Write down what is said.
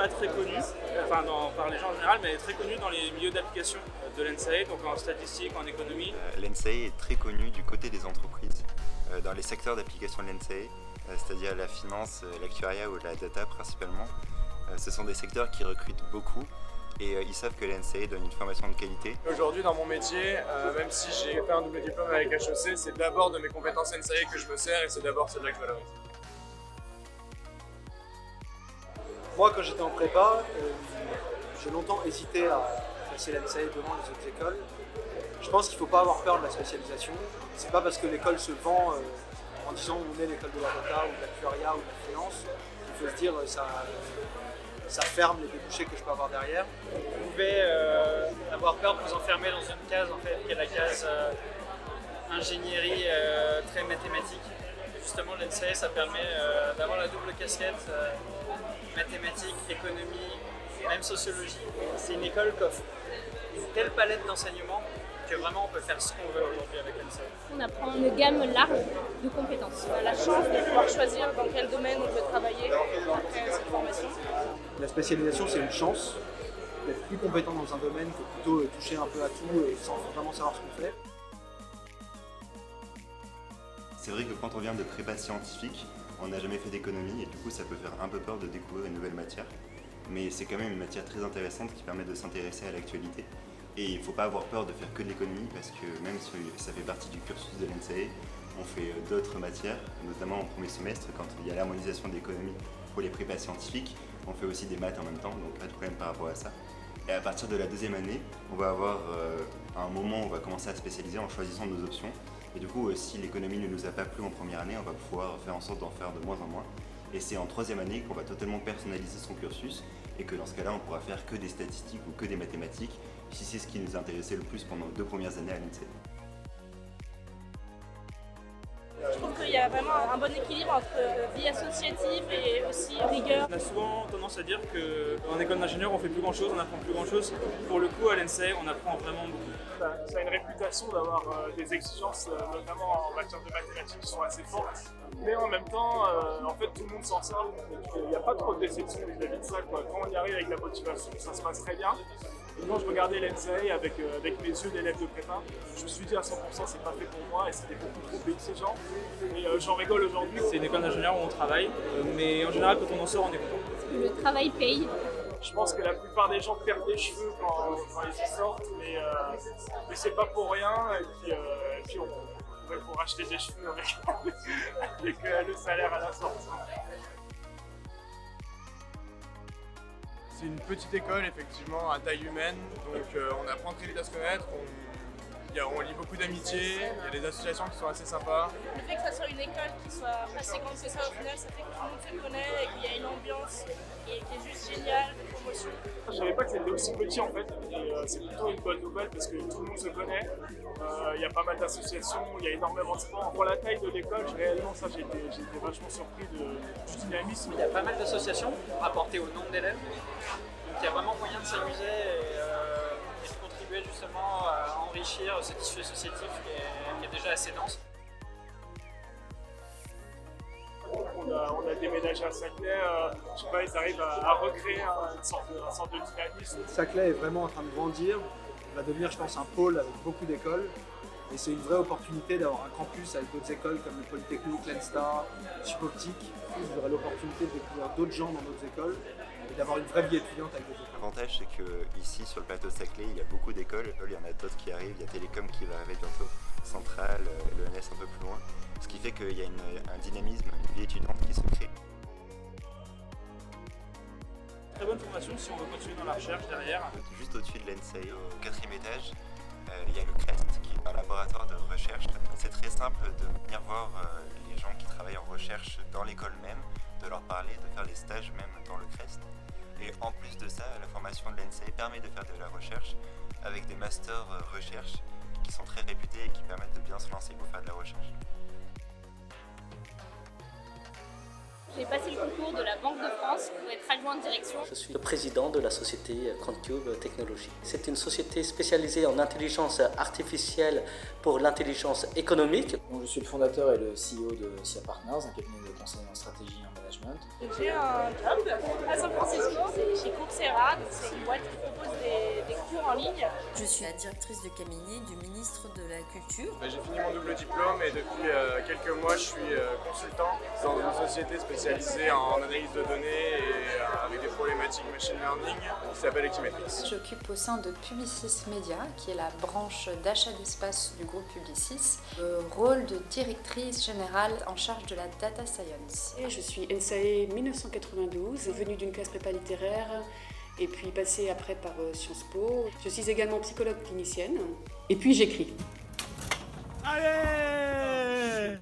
pas très connue, enfin par les gens en général, mais elle est très connue dans les milieux d'application de l'ENSAE, donc en statistique, en économie. L'ENSAE est très connue du côté des entreprises, dans les secteurs d'application de l'ENSAE, c'est-à-dire la finance, l'actuariat ou la data principalement. Ce sont des secteurs qui recrutent beaucoup et ils savent que l'ENSAE donne une formation de qualité. Aujourd'hui dans mon métier, même si j'ai fait un double diplôme avec HEC, c'est d'abord de mes compétences NSAE que je me sers et c'est d'abord celle-là que je valorise. Moi quand j'étais en prépa, j'ai longtemps hésité à passer l'NSAE devant les autres écoles. Je pense qu'il ne faut pas avoir peur de la spécialisation. C'est pas parce que l'école se vend en disant on est l'école de l'avocat ou de l'actuariat ou de la finance qu'il faut se dire ça ferme les débouchés que je peux avoir derrière. Vous pouvez avoir peur de vous enfermer dans une case en fait, qui est la case ingénierie très mathématique. Justement, l'ENSAE, ça permet d'avoir la double casquette mathématiques, économie, même sociologie. C'est une école qui offre une telle palette d'enseignements que vraiment on peut faire ce qu'on veut aujourd'hui avec l'ENSAE. On apprend une gamme large de compétences. On a la chance de pouvoir choisir dans quel domaine on veut travailler après cette formation. La spécialisation, c'est une chance d'être plus compétent dans un domaine que plutôt toucher un peu à tout et sans vraiment savoir ce qu'on fait. C'est vrai que quand on vient de prépa scientifique, on n'a jamais fait d'économie et du coup ça peut faire un peu peur de découvrir une nouvelle matière. Mais c'est quand même une matière très intéressante qui permet de s'intéresser à l'actualité. Et il ne faut pas avoir peur de faire que de l'économie parce que même si ça fait partie du cursus de l'ENSAE, on fait d'autres matières, notamment en premier semestre quand il y a l'harmonisation de l'économie pour les prépas scientifiques. On fait aussi des maths en même temps, donc pas de problème par rapport à ça. Et à partir de la deuxième année, on va avoir un moment où on va commencer à spécialiser en choisissant nos options. Et du coup, si l'économie ne nous a pas plu en première année, on va pouvoir faire en sorte d'en faire de moins en moins. Et c'est en troisième année qu'on va totalement personnaliser son cursus et que dans ce cas-là, on pourra faire que des statistiques ou que des mathématiques, si c'est ce qui nous intéressait le plus pendant les 2 premières années à l'INSEE. Je trouve qu'il y a vraiment un bon équilibre entre vie associative et aussi rigueur. On a souvent tendance à dire qu'en école d'ingénieur, on fait plus grand-chose, on apprend plus grand-chose. Pour le coup, à l'ENSAE, on apprend vraiment beaucoup. Ça a une réputation d'avoir des exigences, notamment en matière de mathématiques, qui sont assez fortes. Mais en même temps, en fait, tout le monde s'en sort. Il n'y a pas trop de déception vis-à-vis de ça, quoi. Quand on y arrive avec la motivation, ça se passe très bien. Et quand je regardais l'ENSAE avec mes yeux d'élève de prépa, je me suis dit à 100% c'est pas fait pour moi et c'était beaucoup trop exigeant. Et j'en rigole aujourd'hui. C'est une école d'ingénieur où on travaille, mais en général, quand on en sort, on est content. Le travail paye. Je pense que la plupart des gens perdent des cheveux quand ils y sortent, mais c'est pas pour rien. Et puis on pourrait pour acheter des cheveux avec le salaire à la sortie. C'est une petite école effectivement à taille humaine, donc on apprend très vite à se connaître, on lie beaucoup d'amitié, il y a des associations qui sont assez sympas. Le fait que ça soit une école qui soit assez grande que ça au final, ça fait que tout le monde se connaît et qu'il y a une ambiance qui est juste géniale de promotion. Je savais pas que c'était aussi petit en fait, et c'est plutôt une bonne nouvelle parce que tout le monde se connaît, il y a pas mal d'associations, il y a énormément de sport. Pour la taille de l'école, réellement ça j'ai été vachement surpris du dynamisme. Il y a pas mal d'associations rapportées au nombre d'élèves, donc il y a vraiment moyen de s'amuser et de contribuer justement à enrichir ce tissu associatif qui est déjà assez dense. On a déménagé à Saclay, je sais pas, ils arrivent à recréer une sorte de dynamisme. Saclay est vraiment en train de grandir, il va devenir je pense un pôle avec beaucoup d'écoles. Et c'est une vraie opportunité d'avoir un campus avec d'autres écoles comme le Polytechnique, l'ENSTA, Supoptique. Vous aurez l'opportunité de découvrir d'autres gens dans d'autres écoles et d'avoir une vraie vie étudiante avec d'autres écoles. L'avantage, c'est qu'ici, sur le plateau de Saclay, il y a beaucoup d'écoles. Il y en a d'autres qui arrivent. Il y a Télécom qui va arriver bientôt, Centrale, l'ENS un peu plus loin. Ce qui fait qu'il y a un dynamisme, une vie étudiante qui se crée. Très bonne formation si on veut continuer dans la recherche derrière. Juste au-dessus de l'ENSAE, au 4e étage, il y a le CREST qui est un laboratoire de recherche. C'est très simple de venir voir les gens qui travaillent en recherche dans l'école même, de leur parler, de faire des stages même dans le CREST. Et en plus de ça, la formation de l'ENSAE permet de faire de la recherche avec des masters recherche qui sont très réputés et qui permettent de bien se lancer pour faire de la recherche. J'ai passé le concours de la Banque de France pour être adjoint de direction. Je suis le président de la société Quantcube Technologies. C'est une société spécialisée en intelligence artificielle pour l'intelligence économique. Je suis le fondateur et le CEO de SIA Partners, un cabinet de conseil en stratégie et en management. management. J'ai un job à San Francisco, c'est chez Coursera, donc c'est une boîte qui propose des cours en ligne. Je suis la directrice de cabinet du ministre de la Culture. J'ai fini mon double diplôme et depuis quelques mois je suis consultant dans une société spécialisée en analyse de données et avec des problématiques machine learning qui s'appelle Equimetrics. J'occupe au sein de Publicis Media, qui est la branche d'achat d'espace du groupe Publicis, le rôle de directrice générale en charge de la data science. Et je suis NSAE 1992, venue d'une classe prépa littéraire et puis passée après par Sciences Po. Je suis également psychologue clinicienne et puis j'écris. Allez!